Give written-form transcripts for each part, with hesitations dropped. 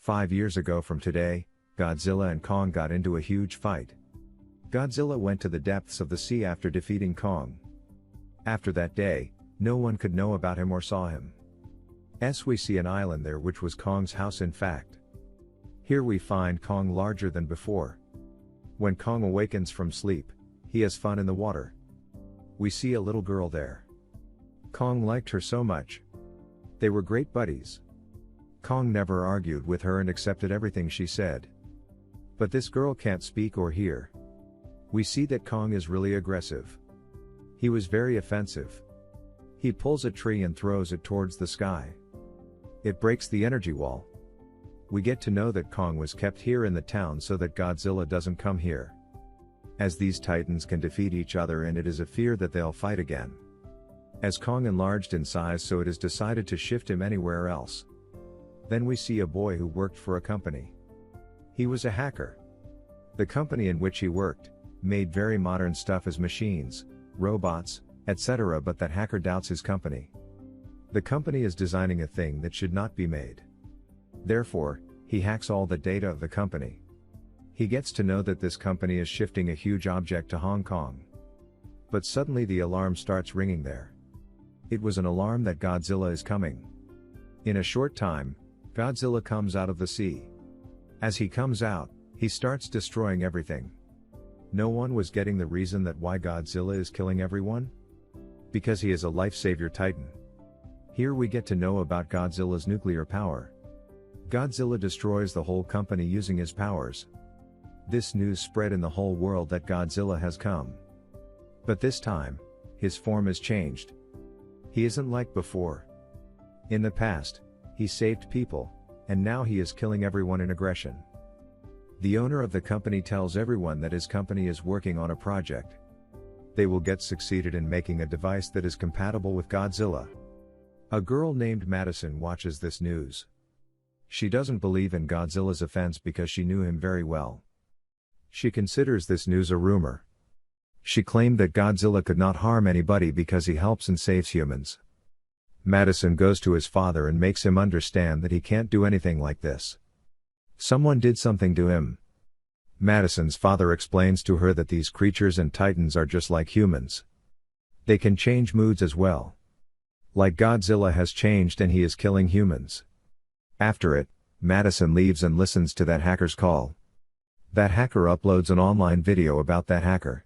5 years ago from today, Godzilla and Kong got into a huge fight. Godzilla went to the depths of the sea after defeating Kong. After that day, no one could know about him or saw him. We see an island there which was Kong's house in fact. Here we find Kong larger than before. When Kong awakens from sleep, he has fun in the water. We see a little girl there. Kong liked her so much. They were great buddies. Kong never argued with her and accepted everything she said. But this girl can't speak or hear. We see that Kong is really aggressive. He was very offensive. He pulls a tree and throws it towards the sky. It breaks the energy wall. We get to know that Kong was kept here in the town so that Godzilla doesn't come here. As these titans can defeat each other and it is a fear that they'll fight again. As Kong enlarged in size, so it is decided to shift him anywhere else. Then we see a boy who worked for a company. He was a hacker. The company in which he worked made very modern stuff as machines, robots, etc., but that hacker doubts his company. The company is designing a thing that should not be made. Therefore, he hacks all the data of the company. He gets to know that this company is shifting a huge object to Hong Kong. But suddenly the alarm starts ringing there. It was an alarm that Godzilla is coming. In a short time, Godzilla comes out of the sea. As he comes out, he starts destroying everything. No one was getting the reason that why Godzilla is killing everyone? Because he is a life-savior titan. Here we get to know about Godzilla's nuclear power. Godzilla destroys the whole company using his powers. This news spread in the whole world that Godzilla has come. But this time, his form is changed. He isn't like before. In the past, he saved people, and now he is killing everyone in aggression. The owner of the company tells everyone that his company is working on a project. They will get succeeded in making a device that is compatible with Godzilla. A girl named Madison watches this news. She doesn't believe in Godzilla's offense because she knew him very well. She considers this news a rumor. She claimed that Godzilla could not harm anybody because he helps and saves humans. Madison goes to his father and makes him understand that he can't do anything like this. Someone did something to him. Madison's father explains to her that these creatures and titans are just like humans. They can change moods as well. Like Godzilla has changed and he is killing humans. After it, Madison leaves and listens to that hacker's call. That hacker uploads an online video about that hacker.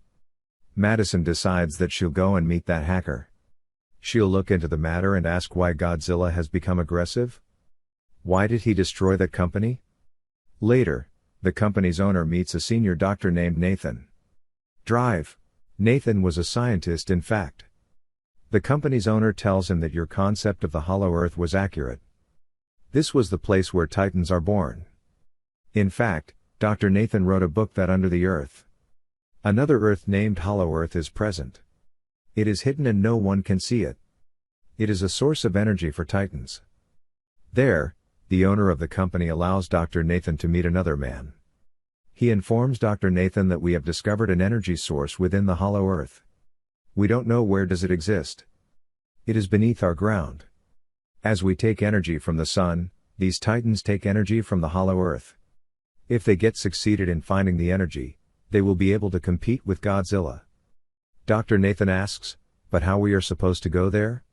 Madison decides that she'll go and meet that hacker. She'll look into the matter and ask why Godzilla has become aggressive. Why did he destroy that company? Later, the company's owner meets a senior doctor named Nathan. Nathan was a scientist in fact. The company's owner tells him that your concept of the hollow earth was accurate. This was the place where titans are born. In fact, Dr. Nathan wrote a book that under the earth. Another earth named Hollow Earth is present. It is hidden and no one can see it. It is a source of energy for titans. There, the owner of the company allows Dr. Nathan to meet another man. He informs Dr. Nathan that we have discovered an energy source within the Hollow Earth. We don't know where does it exist. It is beneath our ground. As we take energy from the sun, these titans take energy from the Hollow Earth. If they get succeeded in finding the energy, they will be able to compete with Godzilla. Dr. Nathan asks, but how we are supposed to go there?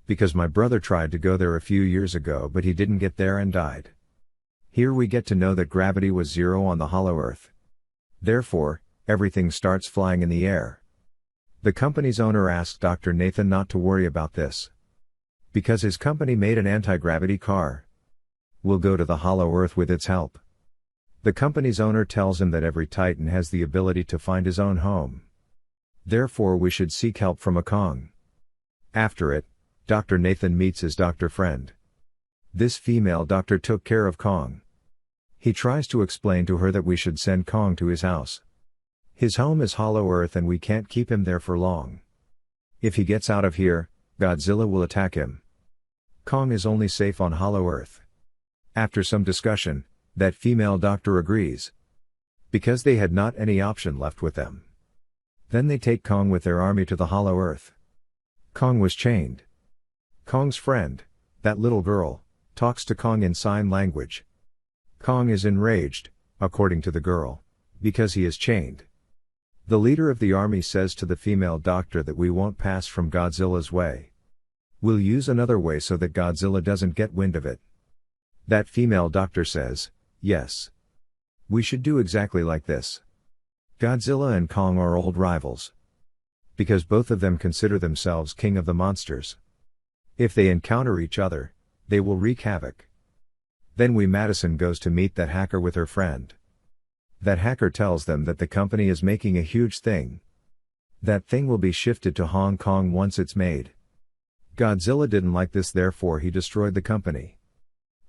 Because my brother tried to go there a few years ago but he didn't get there and died. Here we get to know that gravity was zero on the Hollow Earth. Therefore, everything starts flying in the air. The company's owner asked Dr. Nathan not to worry about this. Because his company made an anti-gravity car. We'll go to the Hollow Earth with its help. The company's owner tells him that every titan has the ability to find his own home. Therefore we should seek help from a Kong. After it, Dr. Nathan meets his doctor friend. This female doctor took care of Kong. He tries to explain to her that we should send Kong to his house. His home is Hollow Earth and we can't keep him there for long. If he gets out of here, Godzilla will attack him. Kong is only safe on Hollow Earth. After some discussion, that female doctor agrees. Because they had not any option left with them. Then they take Kong with their army to the Hollow Earth. Kong was chained. Kong's friend, that little girl, talks to Kong in sign language. Kong is enraged, according to the girl, because he is chained. The leader of the army says to the female doctor that we won't pass from Godzilla's way. We'll use another way so that Godzilla doesn't get wind of it. That female doctor says, yes. We should do exactly like this. Godzilla and Kong are old rivals. Because both of them consider themselves king of the monsters. If they encounter each other, they will wreak havoc. Then Madison goes to meet that hacker with her friend. That hacker tells them that the company is making a huge thing. That thing will be shifted to Hong Kong once it's made. Godzilla didn't like this, therefore he destroyed the company.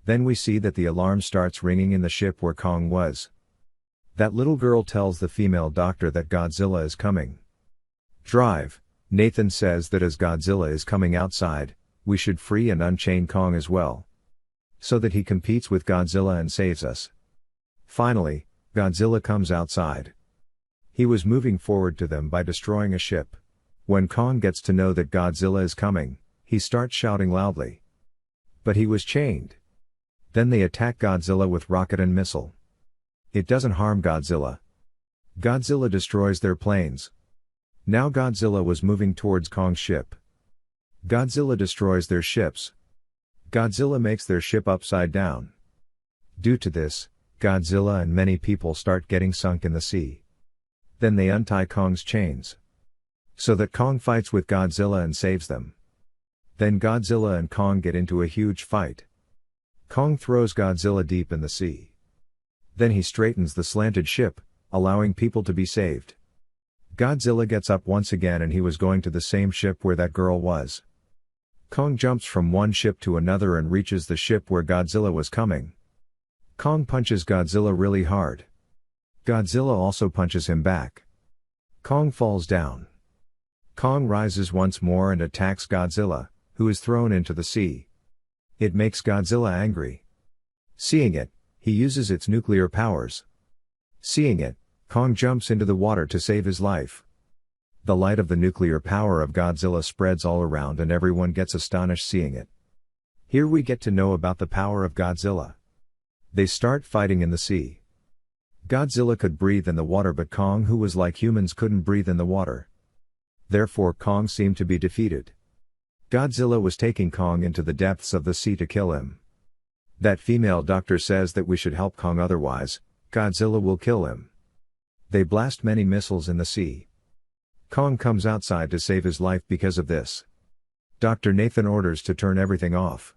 Then we see that the alarm starts ringing in the ship where Kong was. That little girl tells the female doctor that Godzilla is coming. Drive, Nathan says that as Godzilla is coming outside, we should free and unchain Kong as well. So that he competes with Godzilla and saves us. Finally, Godzilla comes outside. He was moving forward to them by destroying a ship. When Kong gets to know that Godzilla is coming, he starts shouting loudly. But he was chained. Then they attack Godzilla with rocket and missile. It doesn't harm Godzilla. Godzilla destroys their planes. Now Godzilla was moving towards Kong's ship. Godzilla destroys their ships. Godzilla makes their ship upside down. Due to this, Godzilla and many people start getting sunk in the sea. Then they untie Kong's chains. So that Kong fights with Godzilla and saves them. Then Godzilla and Kong get into a huge fight. Kong throws Godzilla deep in the sea. Then he straightens the slanted ship, allowing people to be saved. Godzilla gets up once again and he was going to the same ship where that girl was. Kong jumps from one ship to another and reaches the ship where Godzilla was coming. Kong punches Godzilla really hard. Godzilla also punches him back. Kong falls down. Kong rises once more and attacks Godzilla, who is thrown into the sea. It makes Godzilla angry. Seeing it, he uses its nuclear powers. Seeing it, Kong jumps into the water to save his life. The light of the nuclear power of Godzilla spreads all around and everyone gets astonished seeing it. Here we get to know about the power of Godzilla. They start fighting in the sea. Godzilla could breathe in the water, but Kong, who was like humans, couldn't breathe in the water. Therefore Kong seemed to be defeated. Godzilla was taking Kong into the depths of the sea to kill him. That female doctor says that we should help Kong, otherwise, Godzilla will kill him. They blast many missiles in the sea. Kong comes outside to save his life because of this. Dr. Nathan orders to turn everything off.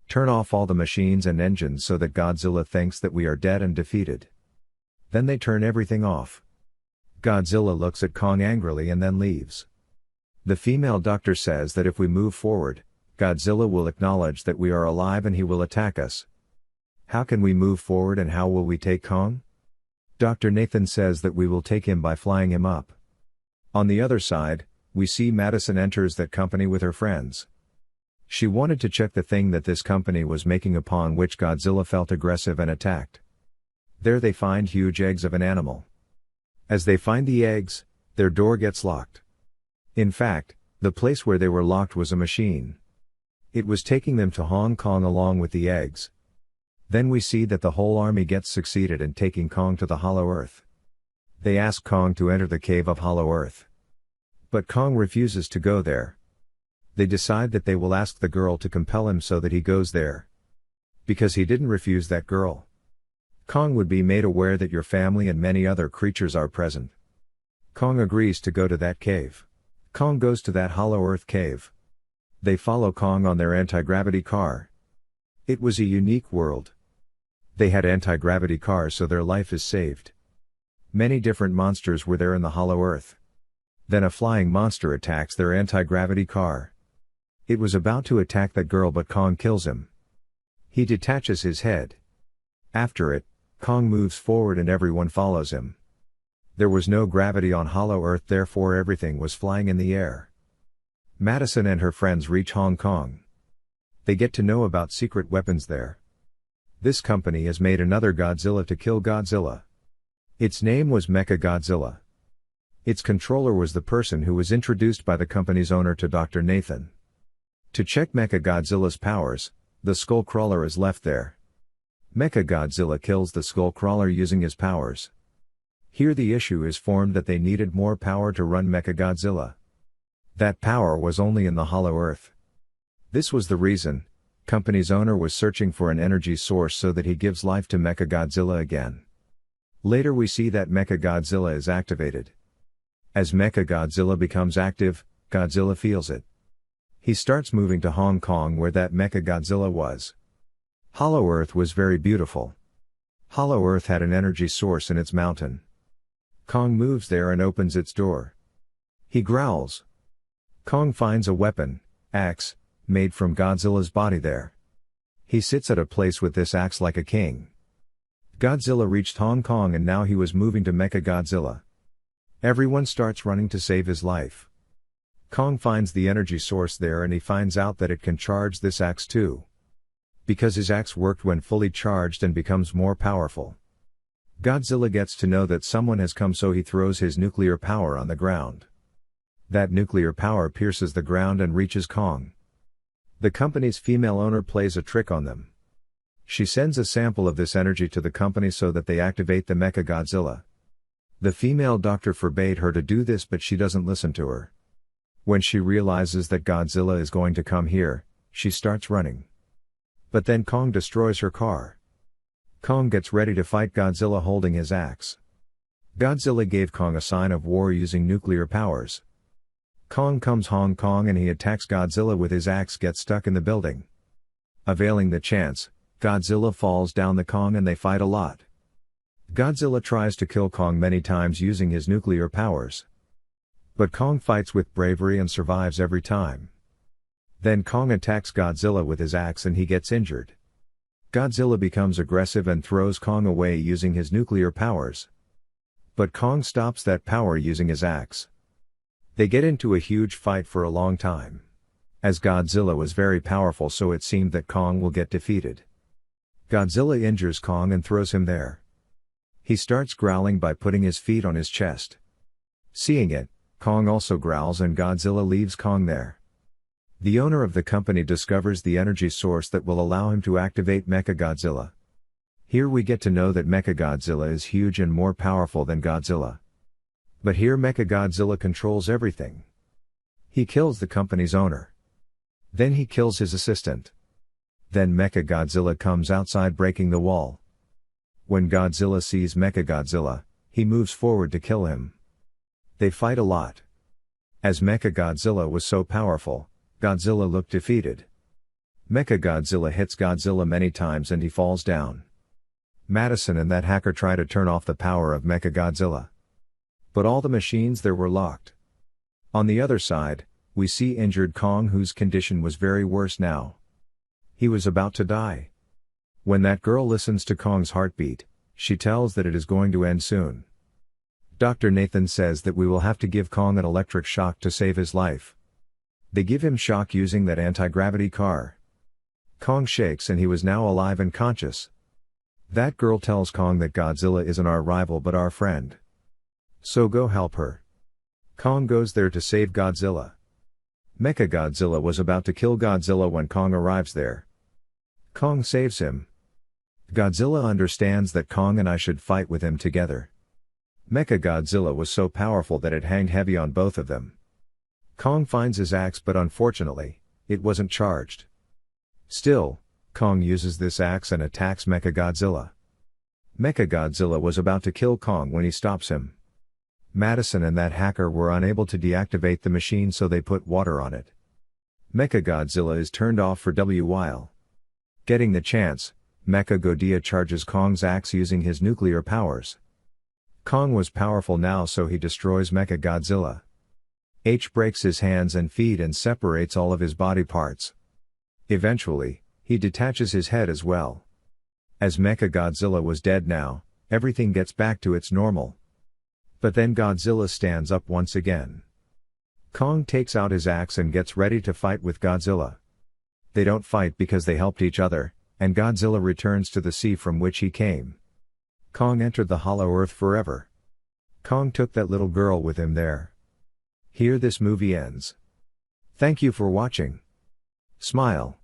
Turn off all the machines and engines so that Godzilla thinks that we are dead and defeated. Then they turn everything off. Godzilla looks at Kong angrily and then leaves. The female doctor says that if we move forward, Godzilla will acknowledge that we are alive and he will attack us. How can we move forward and how will we take Kong? Dr. Nathan says that we will take him by flying him up. On the other side, we see Madison enters that company with her friends. She wanted to check the thing that this company was making, upon which Godzilla felt aggressive and attacked. There they find huge eggs of an animal. As they find the eggs, their door gets locked. In fact, the place where they were locked was a machine. It was taking them to Hong Kong along with the eggs. Then we see that the whole army gets succeeded in taking Kong to the Hollow Earth. They ask Kong to enter the cave of Hollow Earth. But Kong refuses to go there. They decide that they will ask the girl to compel him so that he goes there. Because he didn't refuse that girl. Kong would be made aware that your family and many other creatures are present. Kong agrees to go to that cave. Kong goes to that Hollow Earth cave. They follow Kong on their anti-gravity car. It was a unique world. They had anti-gravity cars, so their life is saved. Many different monsters were there in the Hollow Earth. Then a flying monster attacks their anti-gravity car. It was about to attack that girl, but Kong kills him. He detaches his head. After it, Kong moves forward and everyone follows him. There was no gravity on Hollow Earth, therefore everything was flying in the air. Madison and her friends reach Hong Kong. They get to know about secret weapons there. This company has made another Godzilla to kill Godzilla. Its name was Mecha Godzilla. Its controller was the person who was introduced by the company's owner to Dr. Nathan. To check Mecha Godzilla's powers, the Skullcrawler is left there. Mechagodzilla kills the Skullcrawler using his powers. Here the issue is formed that they needed more power to run Mechagodzilla. That power was only in the Hollow Earth. This was the reason, company's owner was searching for an energy source so that he gives life to Mechagodzilla again. Later we see that Mechagodzilla is activated. As Mechagodzilla becomes active, Godzilla feels it. He starts moving to Hong Kong where that Mechagodzilla was. Hollow Earth was very beautiful. Hollow Earth had an energy source in its mountain. Kong moves there and opens its door. He growls. Kong finds a weapon, axe, made from Godzilla's body there. He sits at a place with this axe like a king. Godzilla reached Hong Kong and now he was moving to Mechagodzilla. Everyone starts running to save his life. Kong finds the energy source there and he finds out that it can charge this axe too. Because his axe worked when fully charged and becomes more powerful. Godzilla gets to know that someone has come, so he throws his nuclear power on the ground. That nuclear power pierces the ground and reaches Kong. The company's female owner plays a trick on them. She sends a sample of this energy to the company so that they activate the Mechagodzilla. The female doctor forbade her to do this, but she doesn't listen to her. When she realizes that Godzilla is going to come here, she starts running. But then Kong destroys her car. Kong gets ready to fight Godzilla holding his axe. Godzilla gave Kong a sign of war using nuclear powers. Kong comes Hong Kong and he attacks Godzilla with his axe, gets stuck in the building. Availing the chance, Godzilla falls down the Kong and they fight a lot. Godzilla tries to kill Kong many times using his nuclear powers. But Kong fights with bravery and survives every time. Then Kong attacks Godzilla with his axe and he gets injured. Godzilla becomes aggressive and throws Kong away using his nuclear powers. But Kong stops that power using his axe. They get into a huge fight for a long time. As Godzilla was very powerful, so it seemed that Kong will get defeated. Godzilla injures Kong and throws him there. He starts growling by putting his feet on his chest. Seeing it, Kong also growls and Godzilla leaves Kong there. The owner of the company discovers the energy source that will allow him to activate Mechagodzilla. Here we get to know that Mechagodzilla is huge and more powerful than Godzilla. But here Mechagodzilla controls everything. He kills the company's owner. Then he kills his assistant. Then Mechagodzilla comes outside breaking the wall. When Godzilla sees Mechagodzilla, he moves forward to kill him. They fight a lot. As Mechagodzilla was so powerful, Godzilla looked defeated. Mechagodzilla hits Godzilla many times and he falls down. Madison and that hacker try to turn off the power of Mechagodzilla. But all the machines there were locked. On the other side, we see injured Kong, whose condition was very worse now. He was about to die. When that girl listens to Kong's heartbeat, she tells that it is going to end soon. Dr. Nathan says that we will have to give Kong an electric shock to save his life. They give him shock using that anti-gravity car. Kong shakes and he was now alive and conscious. That girl tells Kong that Godzilla isn't our rival but our friend. So go help her. Kong goes there to save Godzilla. Mechagodzilla was about to kill Godzilla when Kong arrives there. Kong saves him. Godzilla understands that Kong and I should fight with him together. Mechagodzilla was so powerful that it hanged heavy on both of them. Kong finds his axe, but unfortunately, it wasn't charged. Still, Kong uses this axe and attacks Mechagodzilla. Mechagodzilla was about to kill Kong when he stops him. Madison and that hacker were unable to deactivate the machine, so they put water on it. Mechagodzilla is turned off for a while. Getting the chance, Mechagodzilla charges Kong's axe using his nuclear powers. Kong was powerful now, so he destroys Mechagodzilla. H breaks his hands and feet and separates all of his body parts. Eventually, he detaches his head as well. As Mechagodzilla was dead now, everything gets back to its normal. But then Godzilla stands up once again. Kong takes out his axe and gets ready to fight with Godzilla. They don't fight because they helped each other, and Godzilla returns to the sea from which he came. Kong entered the Hollow Earth forever. Kong took that little girl with him there. Here this movie ends. Thank you for watching. Smile.